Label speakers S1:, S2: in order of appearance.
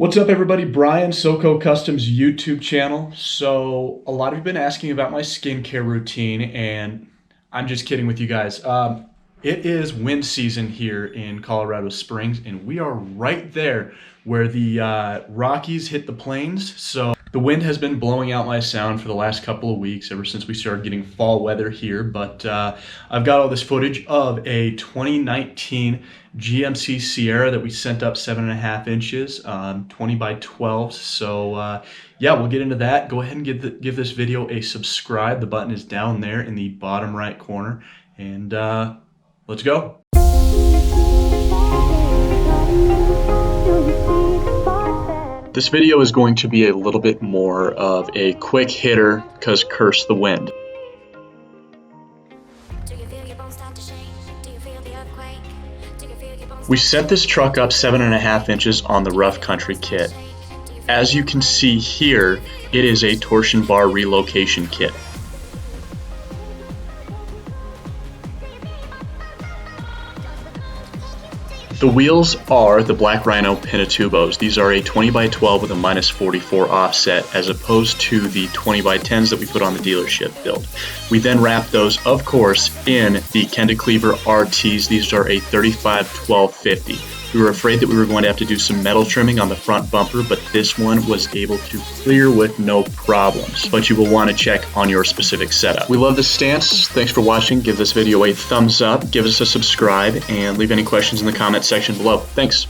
S1: What's up everybody, Brian, Soco Customs YouTube channel. So a lot of you have been asking about my skincare routine, and I'm just kidding with you guys. It is wind season here in Colorado Springs, and we are right there where the Rockies hit the plains. So the wind has been blowing out my sound for the last couple of weeks, ever since we started getting fall weather here. But I've got all this footage of a 2019 GMC Sierra that we sent up 7.5 inches, 20 by 12. So yeah, we'll get into that. Go ahead and give this video a subscribe. The button is down there in the bottom right corner. And let's go. This video is going to be a little bit more of a quick hitter because curse the wind. We set this truck up 7.5 inches on the rough country kit. As you can see here, it is a torsion bar relocation kit. The wheels are the Black Rhino Pinatubos. These are a 20 by 12 with a -44 offset, as opposed to the 20 by 10s that we put on the dealership build. We then wrap those, of course, in the Kenda Klever RTs. These are a 35-12-50. We were afraid that we were going to have to do some metal trimming on the front bumper, but this one was able to clear with no problems. But you will want to check on your specific setup. We love this stance. Thanks for watching. Give this video a thumbs up, give us a subscribe, and leave any questions in the comment section below. Thanks.